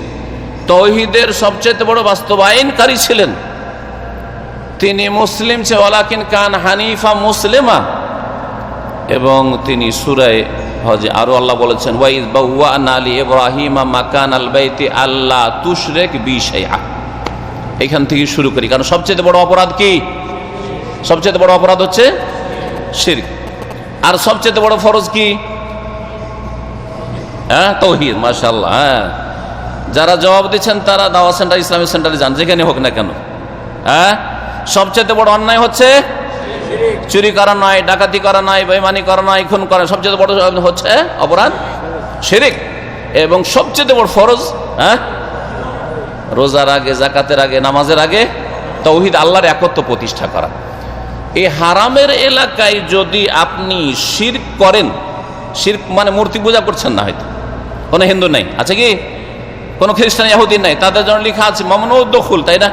তৌহিদের সবচেয়ে বড় বাস্তবায়নকারী ছিলেন তিনি। মুসলিম ছে ওয়ালাকিন কান হানিফা মুসলিমা। এবং তিনি সূরা হজে আরো আল্লাহ বলেছেন, ওয়াইজ বাওয়ানা লি ইব্রাহিমা মাকানাল বাইতি আল্লা তুশরিক বি শাইআ। এখান থেকে শুরু করি, কারণ সবচেয়ে বড় অপরাধ কি? সবচেয়ে বড় অপরাধ হচ্ছে শিরক। আর সবচেয়ে বড় ফরজ কি? হ্যাঁ, তাওহীদ। মাশাআল্লাহ। হ্যাঁ, যারা জবাব দিচ্ছেন তারা দাওয়াত সেন্টার, ইসলামিক সেন্টারে যান, যেখানে হোক না কেন। হ্যাঁ, সবচেয়ে বড় অন্যায় হচ্ছে চুরি করা নয়, ডাকাতি করা নয়, বেঈমানি করা নয়, খুন করা। সবচেয়ে বড় হচ্ছে অপরাধ শিরক। এবং সবচেয়ে বড় ফরজ, হ্যাঁ, রোজার আগে, যাকাতের আগে, নামাজের আগে তাওহীদ, আল্লাহর একত্ব প্রতিষ্ঠা করা। এই হারামের এলাকায় যদি আপনি শিরক করেন, শিরক মানে মূর্তি পূজা করছেন না, হয়তো কোনো হিন্দু নাই, আছে কি কোনো খ্রিস্টান, ইহুদি নাই, তাদের জন্য লেখা আছে মামনুউ দুখুল, তাই না,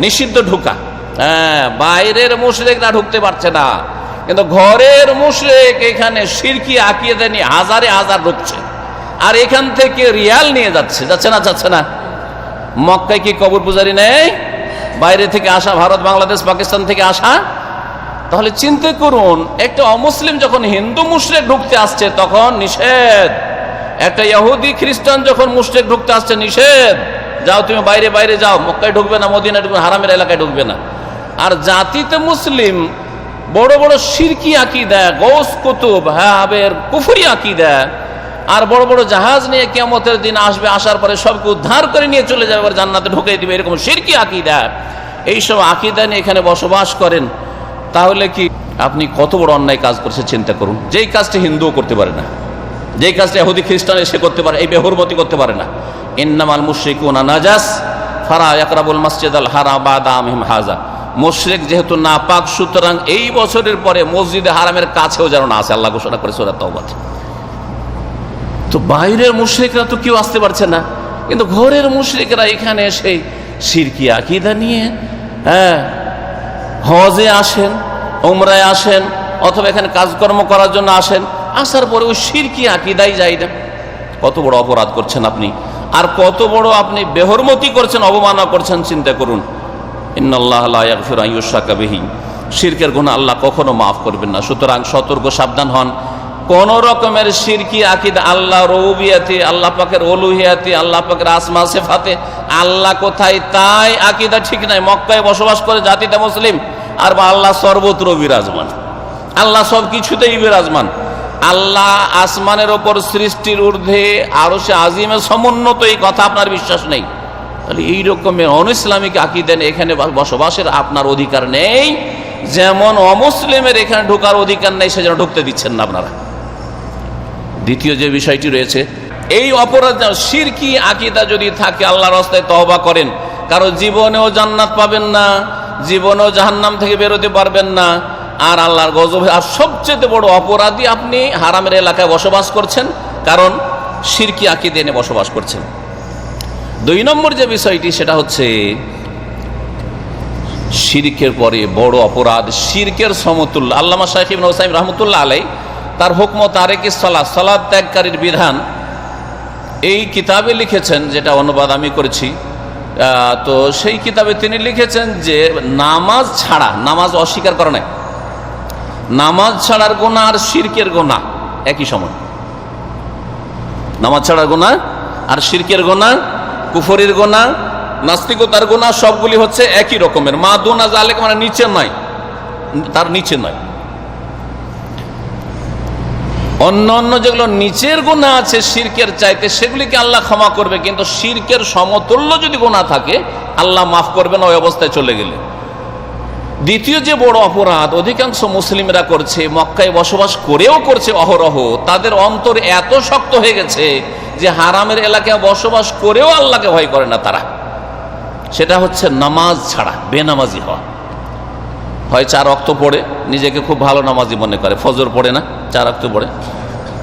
নিষিদ্ধ ঢোকা। হ্যাঁ, বাইরের মুশরিকরা ঢুকতে পারছে না, কিন্তু ঘরের মুশরিক এখানে শিরকি আকীদা নিয়ে হাজারে হাজার ঢুকছে, আর এখান থেকে রিয়াল নিয়ে যাচ্ছে, যাচ্ছে না, যাচ্ছে না। মক্কায় কি কবর পূজারি নেই? বাইরে থেকে আসা, ভারত, বাংলাদেশ, পাকিস্তান থেকে আসা। তাহলে চিন্তা করুন, একটা অমুসলিম যখন হিন্দু মুশরিক ঢুকতে আসছে তখন নিষেধ, একটা ইহুদি খ্রিস্টান যখন মুশরিক ঢুকতে আসছে নিষেধ, যাও তুমি বাইরে বাইরে যাও, মক্কায় ঢুকবে না, মদিনায় ঢুকবে, হারামের এলাকায় ঢুকবে না। আর জাতিতে মুসলিম বড় বড় শিরকি আকীদা, গৌস কুতুব, হাবের কুফরি আকীদা, আর বড় বড় জাহাজ নিয়ে কিয়ামতের দিন আসবে, আসার পরে সবকে উদ্ধার করে নিয়ে চলে যাবে, আর জান্নাতে ঢুকিয়ে দিবে, এরকম শিরকি আকীদা, এইসব আকীদা নিয়ে এখানে বসবাস করেন। তাহলে কি আপনি কত বড় অন্যায় কাজ করছে চিন্তা করুন। যেই কাজটা হিন্দুও করতে পারে না, যেই কাজটা ইহুদি খ্রিস্টান এসে করতে পারে, এই বেহুরমতি করতে পারে না। ইন্নামাল মুশরিকুনা নাজাস ফালা ইয়াকরাবুল মাসজিদাল হারাম বাদা আমহিম হাযা। মুশরিক যেহেতু নাপাক, সুতরাং এই বছরের পরে মসজিদে হারামের কাছেও যেন না আসে, আল্লাহ ঘোষণা করে সূরা তাওবাতে। তো বাইরের মুশরিকরা তো কেউ আসতে পারছে না, কিন্তু ঘরের মুশরিকরা এখানে এসে শিরকি আকীদা নিয়ে, হ্যাঁ, হজে আসেন, উমরায় আসেন, অথবা এখানে কাজকর্ম করার জন্য আসেন, আসার পরে ওই শিরকি আকীদাই যায় না। কত বড় অপরাধ করছেন আপনি, আর কত বড় আপনি বেহুরমতি করছেন, অবমাননা করছেন, চিন্তা করুন। ইন্নাল্লাহা লা ইয়াগফিরু আন ইউশরাকা বিহি, শিরকের গুনাহ আল্লাহ কখনো মাফ করবেন না। সুতরাং সতর্ক, সাবধান হন। কোন রকমের শিরকি আকীদা, আল্লাহ রুবুবিয়াতে, আল্লাহ পাকের উলুহিয়াতে, আল্লাহ পাকের আসমা সিফাতে, আল্লাহ কোথায় তাই আকীদা ঠিক নাই। মক্কায় বসবাস করে জাতিতে মুসলিম, আর আল্লাহ সর্বত্র বিরাজমান, আল্লাহ সব কিছুতেই বিরাজমান, আল্লাহ আসমানের ওপর সৃষ্টির ঊর্ধ্বে আরশে আজিমে সমুন্নত, এই কথা আপনার বিশ্বাস নেই, তাহলে এই রকমের অনইসলামিক আকীদা এখানে বসবাসের আপনার অধিকার নেই। যেমন অমুসলিমের এখানে ঢোকার অধিকার নেই, সেজন্য ঢুকতে দিচ্ছেন না আপনারা। দ্বিতীয় যে বিষয়টি রয়েছে, এই অপরাধ শিরকি আকীদা যদি থাকে, আল্লাহর রাস্তায় তওবা করেন, কারণ জীবনেও জান্নাত পাবেন না, জীবনেও জাহান্নাম থেকে বেরোতে পারবেন না, আর আল্লাহর গজবে। আর সবচেয়ে বড় অপরাধী, আপনি হারামের এলাকায় বসবাস করছেন, কারণ শিরকি আকীদা নিয়ে বসবাস করছেন। দুই নম্বর যে বিষয়টি, সেটা হচ্ছে শিরকের পরে বড় অপরাধ, শিরকের সমতুল্য। আল্লামা শাইখ ইবনে উসাইমিন রাহমাতুল্লাহ আলাইহি তার হুকম তারিকিস সালাত, সালাত ত্যাগকারীর বিধান, এই কিতাবে লিখেছেন, যেটা অনুবাদ আমি করেছি। তো সেই কিতাবে তিনি লিখেছেন যে নামাজ ছাড়া, নামাজ অস্বীকার করা নাই, নামাজ ছাড়ার গুনাহ আর শিরকের গুনাহ একই সমান। নামাজ ছাড়ার গুনাহ আর শিরকের গুনাহ, কুফরির গুনাহ, নাস্তিকতার গুনাহ, সবগুলি হচ্ছে একই রকমের। মা দুনা যালিক মানে নিচে নয়, তার নিচে নয়। অন্য অন্য যেগুলো নিচের গুনাহ আছে শিরকের চাইতে, সেগুলিকে আল্লাহ ক্ষমা করবে, কিন্তু শিরকের সমতুল্য যদি গুনাহ থাকে আল্লাহ মাফ করবে না ওই অবস্থায় চলে গেলে। দ্বিতীয় যে বড় অপরাধ অধিকাংশ মুসলিমরা করছে, মক্কায় বসবাস করেও করছে অহরহ, তাদের অন্তর এত শক্ত হয়ে গেছে যে হারামের এলাকায় বসবাস করেও আল্লাহকে ভয় করে না তারা। সেটা হচ্ছে নামাজ ছাড়া বেনামাজি হওয়া। হয় 4 ওয়াক্ত পড়ে, নিজেকে খুব ভালো নামাজি মনে করে, ফজর পড়ে না, 4 ওয়াক্ত পড়ে,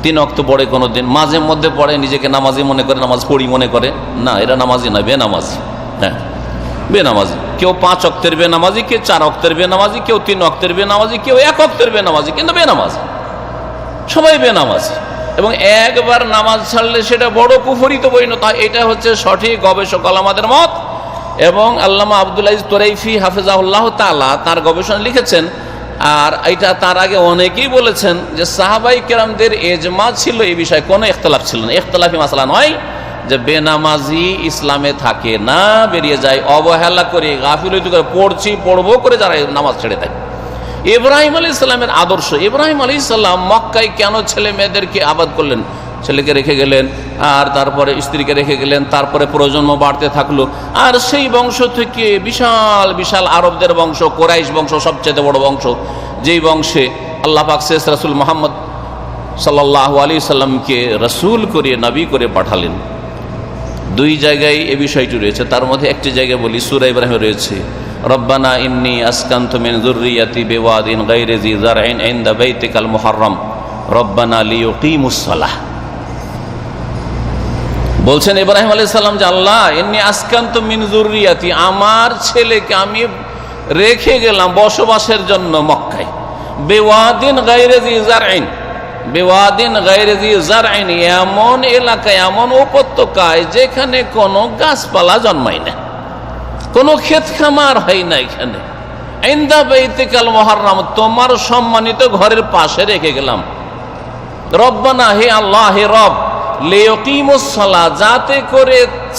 3 ওয়াক্ত পড়ে কোনো দিন, মাঝে মধ্যে পড়ে, নিজেকে নামাজি মনে করে, নামাজ পড়ি মনে করে, না এরা নামাজি নয়, বেনামাজি। হ্যাঁ, বেনামাজি। কেউ 5 ওয়াক্তের বেনামাজি, কেউ 4 ওয়াক্তের বেনামাজি, কেউ 3 ওয়াক্তের বেনামাজি, কেউ 1 ওয়াক্তের বেনামাজি, কিন্তু বেনামাজি, সবাই বেনামাজি। এবং একবার নামাজ ছাড়লে সেটা বড় কুফরিতে পরিণত হয়। এটা হচ্ছে সঠিক গবেষক আলেমদের মত। এবং আল্লামা আব্দুল আজিজ তোরাইফি হাফেজাহুল্লাহ তাআলা তার গবেষণা লিখেছেন। আর এটা তার আগে অনেকেই বলেছেন যে সাহাবাই কেরামদের ইজমা ছিল এই বিষয়ে, কোনো ইখতিলাফ ছিল না, ইখতিলাফি মাসলা নয়, যে বেনামাজি ইসলামে থাকে না, বেরিয়ে যায়, অবহেলা করে গাফিলতি করে, পড়বো করে যারা নামাজ ছেড়ে থাকে। ইব্রাহিম আলাইহিস সালামের আদর্শ। ইব্রাহিম আলাইহিস সালাম মক্কায় কেন ছেলে মেয়েদেরকে আবাদ করলেন? ছেলেকে রেখে গেলেন, আর তারপরে স্ত্রীকে রেখে গেলেন, তারপরে প্রজন্ম বাড়তে থাকলো, আর সেই বংশ থেকে বিশাল বিশাল আরবদের বংশ, কোরাইশ বংশ সবচেয়ে বড় বংশ, যেই বংশে আল্লাহ পাক শেষ রাসূল মুহাম্মদ সাল্লাল্লাহু আলাইহি সাল্লামকে রাসূল করে নবী করে পাঠালেন। দুই জায়গায় এই বিষয়টি রয়েছে, তার মধ্যে একটি জায়গায় বলি সূরা ইব্রাহিমে রয়েছে, রব্বানা ইন্নী আসকানতু মিন যুররিয়াতি বিওয়াদিন গায়রি জি যারইন ইনদা বাইতিকাল মুহাররম রব্বানা লিয়ুকিমুস সালাহ। বলছেন ইব্রাহিম আলাইহিস সালাম যে আল্লাহ ইন্নী আসকানতু মিন যুররিয়াতি, আমার ছেলেকে আমি রেখে গেলাম বসবাসের জন্য মক্কায়, বিওয়াদিন গায়রি জি যারইন, বিওয়াদিন গায়রি জি যারইন, এমন এলাকায়, এমন উপত্যকায় যেখানে কোনো গাছপালা জন্মায় না, কোনো ক্ষেত খামার হয় না, এখানে ইনদা বাইতিকাল মুহাররম, তোমার সম্মানিত ঘরের পাশে রেখে গেলাম। রব্বানা, হে আল্লাহ, হে রব, লিয়ুকিমুস সালাহ, যাতে করে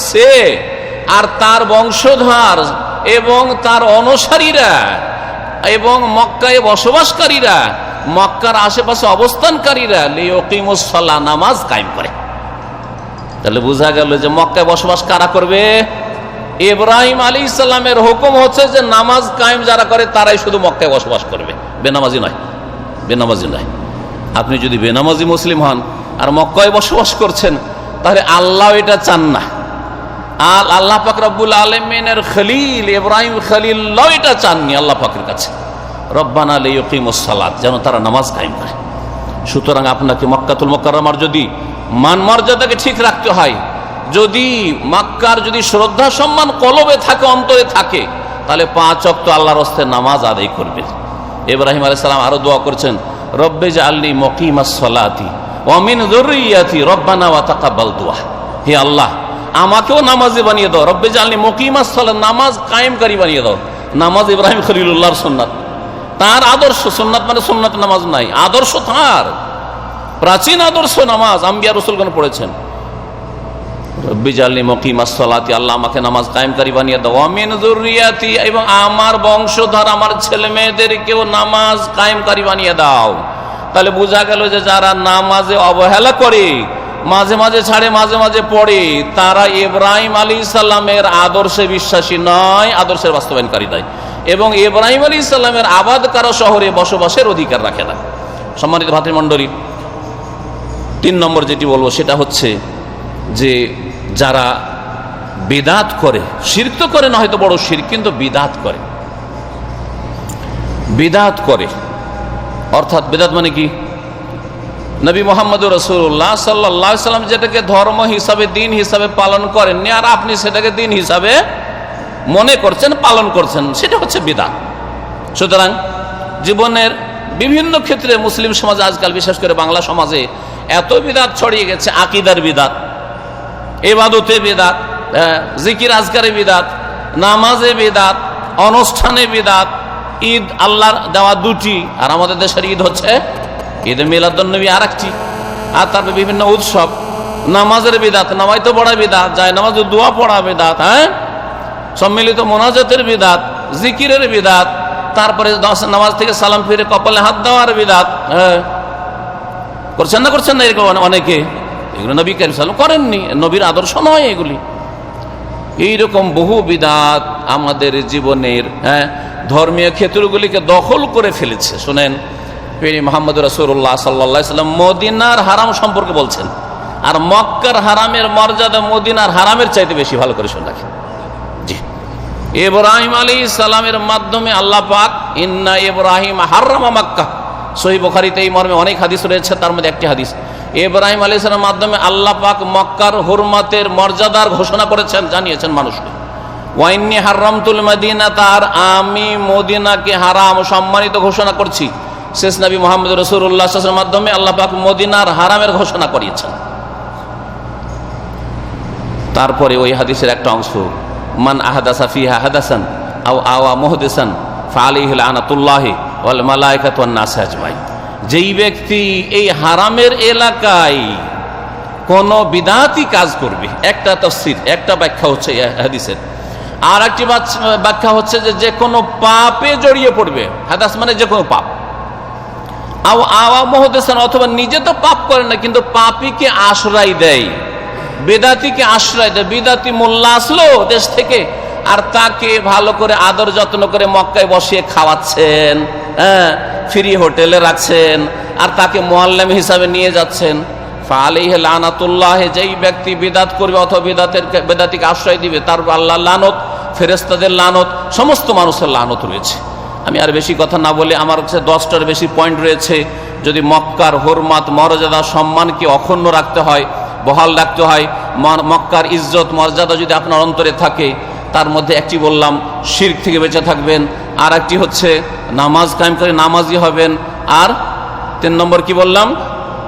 সে আর তার বংশধর এবং তার অনুসারীরা এবং মক্কায় বসবাসকারীরা, মক্কার আশেপাশে অবস্থানকারীরা লিয়ুকিমুস সালাহ, নামাজ কায়েম করে। তাহলে বোঝা গেল যে মক্কায় বসবাস কারা করবে? ইব্রাহিম আলাইহিস সালামের হুকুম হচ্ছে যে নামাজ কায়েম যারা করে তারাই শুধু মক্কায় বসবাস করবে, বেনামাজি নয়, বেনামাজি নয়। আপনি যদি বেনামাজি মুসলিম হন আর মক্কায় বসবাস করছেন, তাহলে আল্লাহ এটা চান না। আর আল্লাহ পাক রব্বুল আলামিনের খলিল ইব্রাহিম খলিল্লাহ এটা চাননি আল্লাহ পাকের কাছে, রব্বানা লিয়ুকিমুস সালাত, যেন তারা নামাজ কায়েম করে। সুতরাং আপনাকে মক্কাতুল মুকাররমার যদি মান মর্যাদাকে ঠিক রাখতে হয়, যদি মক্কার যদি শ্রদ্ধা সম্মান কলবে থাকে, অন্তরে থাকে, তাহলে 5 ওয়াক্ত আল্লাহর রাস্তে নামাজ আদায় করবে। ইব্রাহিম আলাইহিস সালাম আরো দোয়া করেছেন, রব্বি জাআলনি মুকিমাস সালাতি ওয়া মিন যুররিয়াতি রব্বানা ওয়া তাকাব্বাল দুআ, হে আল্লাহ আমাকেও নামাজি বানিয়ে দাও, রব্বি জাআলনি মুকিমাস সালাত, নামাজ কায়েমকারী বানিয়ে দাও। নামাজ ইব্রাহিম খলিলুল্লাহর সুন্নাত, তার আদর্শ। সুন্নাত মানে সুন্নাত নামাজ নাই, আদর্শ তার প্রাচীন আদর্শ নামাজ, আম্বিয়া রাসূলগণ পড়েছেন। রব্বি জাআলনি মুকিমাস সালাতি, আল্লাহ আমাকে নামাজ কায়েমকারী বানিয়ে দাও, ওয়া মিন যুররিয়াতি, এবং আমার বংশধর আমার ছেলে মেয়েদেরকেও নামাজ কায়েমকারী বানিয়ে দাও। তাহলে বোঝা গেল যে যারা নামাজে অবহেলা করে, মাঝে মাঝে ছাড়ে, মাঝে মাঝে পড়ে, তারা ইব্রাহিম আলাইহিস সালামের আদর্শে বিশ্বাসী নয়, আদর্শের বাস্তবায়নকারী নয়, এবং ইব্রাহিম আলাইহিস সালামের আবাদ কারো শহরে বসবাসের অধিকার রাখে না। সম্মানিত ভাতৃমণ্ডলী, 3 নম্বর যেটি বলবো সেটা হচ্ছে যে যারা বিদআত করে, শিরক তো করে না হয়তো বড় শিরক, কিন্তু বিদআত করে, বিদআত করে, অর্থাৎ বিদআত মানে কি? নবী মুহাম্মদুর রাসূলুল্লাহ সাল্লাল্লাহু আলাইহি সাল্লাম যেটাকে ধর্ম হিসাবে, দিন হিসাবে পালন করেননি, আর আপনি সেটাকে দিন হিসাবে মনে করছেন, পালন করছেন, সেটা হচ্ছে বিদআত। সুতরাং জীবনের বিভিন্ন ক্ষেত্রে মুসলিম সমাজে আজকাল, বিশেষ করে বাংলা সমাজে, এত বিদআত ছড়িয়ে গেছে। আকীদার বিদআত, ইবাদতে বিদআত, জিকির আজকারে বিদআত, নামাজে বিদআত, অনুষ্ঠানে বিদআত। ঈদ আল্লাহর দেওয়া 2টি, আর আমাদের দেশের ঈদ হচ্ছে ঈদে মিলাদুন্নবী আর একটি, আর তারপরে বিভিন্ন উৎসব। নামাজের বিদআত, নামাজ তো পড়া বিদআত, যায় নামাজ দোয়া পড়া বিদআত, হ্যাঁ, সম্মিলিত মোনাজাতের বিদআত, জিকিরের বিদআত, তারপরে নামাজ থেকে সালাম ফিরে কপালে হাত দেওয়ার বিদআত। হ্যাঁ, করছেন না, করছেন না এরকম অনেকে? এগুলো নবী কারীম সাল্লাল্লাহু আলাইহি ওয়াসাল্লাম করেননি, নবীর আদর্শ নয় এগুলি। এইরকম বহু বিদআত আমাদের জীবনের ধর্মীয় ক্ষেত্রগুলিকে দখল করে ফেলেছে। শোনেন, মুহাম্মদ রাসূলুল্লাহ সাল্লাল্লাহু আলাইহি ওয়াসাল্লাম মদিনার হারাম সম্পর্কে বলছেন, আর মক্কার হারামের মর্যাদা মদিনার হারামের চাইতে বেশি। ভালো করে শুনে রাখেন। জি, ইব্রাহিম আলাইহিস সালামের মাধ্যমে আল্লাহ পাক ইন্না ইব্রাহিম হাররামা মক্কা, সহিহ বুখারীতে এই মর্মে অনেক হাদিস রয়েছে, তার মধ্যে একটি হাদিস, ইব্রাহিম আলাইহিস সালামের মাধ্যমে আল্লাহ পাক মক্কার হুরমাতের মর্যাদার ঘোষণা করেছেন, জানিয়েছেন মানুষকে। ওয়া ইন্নী হাররামতুল মদিনাতা, আর আমি মদিনাকে হারাম সম্মানিত ঘোষণা করছি। শেষ নবী মুহাম্মদ রাসূলুল্লাহ সাল্লাল্লাহু আলাইহি ওয়াসাল্লামের মাধ্যমে আল্লাহ পাক মদিনার হারামের ঘোষণা করিয়েছেন। তারপরে ওই হাদিসের একটা অংশ, মান আহাদাসা ফিহা হাদাসান আও আওয়া মুহদিসান ফাআলাইহি লানাতুল্লাহি ওয়াল মালায়েকাতু ওয়ান নাস আজমাইন, যেই ব্যক্তি এই হারামের এলাকায় কোন বিদআতি কাজ করবে, একটা তাফসীর, একটা ব্যাখ্যা হচ্ছে এই হাদিসের, আর একটি ব্যাখ্যা হচ্ছে যে যে কোনো পাপে জড়িয়ে পড়বে, হাদাস মানে যে কোনো পাপ, অথবা নিজে তো পাপ করে না কিন্তু পাপীকে আশ্রয় দেয়, বেদাতিকে আশ্রয় দেয়। বিদাতি মোল্লা আসলো দেশ থেকে আর তাকে ভালো করে আদর যত্ন করে মক্কায় বসিয়ে খাওয়াচ্ছেন, হ্যাঁ, ফ্রি হোটেলে রাখছেন আর তাকে মুআল্লিম হিসাবে নিয়ে যাচ্ছেন। ফালাইহি লানাতুল্লাহ, যেই ব্যক্তি বিদাত করবে অথবা বেদাতিকে আশ্রয় দিবে তার আল্লাহ লানত, ফেরেশতাদের লানত, সমস্ত মানুষের লানত রয়েছে। আমি আর বেশি কথা না বলে, আমার কাছে 10টার বেশি পয়েন্ট রয়েছে। যদি মক্কার হুরমাত, মর্যাদা, সম্মানকে অক্ষুণ্ণ রাখতে হয়, বহাল রাখতে হয়, মক্কার ইজ্জত মর্যাদা যদি আপনার অন্তরে থাকে, তার মধ্যে একটি বললাম শিরক থেকে বেঁচে থাকবেন, আর একটি হচ্ছে নামাজ কায়েম করে নামাজি হবেন, আর 3 নম্বর কি বললাম,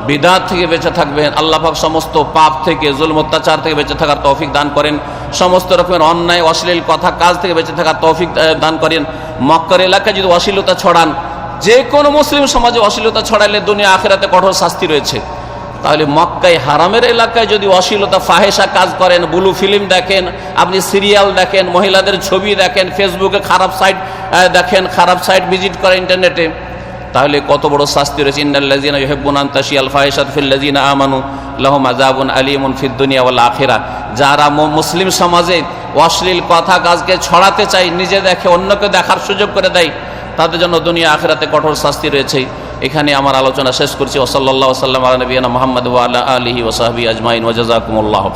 বিদআত থেকে বেঁচে থাকবেন। আল্লাহ পাক সমস্ত পাপ থেকে, জুলম অত্যাচার থেকে বেঁচে থাকার তৌফিক দান করেন, সমস্ত রকমের অন্যায় অশ্লীল কথা কাজ থেকে বেঁচে থাকার তৌফিক দান করেন। মক্কার এলাকায় যদি অশ্লীলতা ছড়ান, যে কোনো মুসলিম সমাজে অশ্লীলতা ছড়াইলে দুনিয়া আখিরাতে কঠোর শাস্তি রয়েছে। তাহলে মক্কায় হারামের এলাকায় যদি অশ্লীলতা ফাহেসা কাজ করেন, ব্লু ফিল্ম দেখেন, আপনি সিরিয়াল দেখেন, মহিলাদের ছবি দেখেন, ফেসবুকে খারাপ সাইট দেখেন, খারাপ সাইট ভিজিট করেন ইন্টারনেটে, তাহলে কত বড় শাস্তি রয়েছে। ইন্নাল্লাযীনা ইউহিব্বুনা আন তাশিয়াল ফাহিশাতু ফিল্লাযীনা আমানু লাহুম আযাবুন আলীমুন ফিদ দুনিয়া ওয়াল আখিরাহ। যারা মুসলিম সমাজে অশ্লীল কথা কাজকে ছড়াতে চায়, নিজে দেখে অন্যকে দেখার সুযোগ করে দেয়, তাদের জন্য দুনিয়া আখিরাতে কঠোর শাস্তি রয়েছে। এখানে আমার আলোচনা শেষ করছি। ওয়া সাল্লাল্লাহু ওয়া সাল্লাম আলা নবিয়িনা মুহাম্মদ ওয়া আলা আলিহি ওয়া সাহবিহি আজমাইন ওয়া জাযাকুমুল্লাহু খাইরান।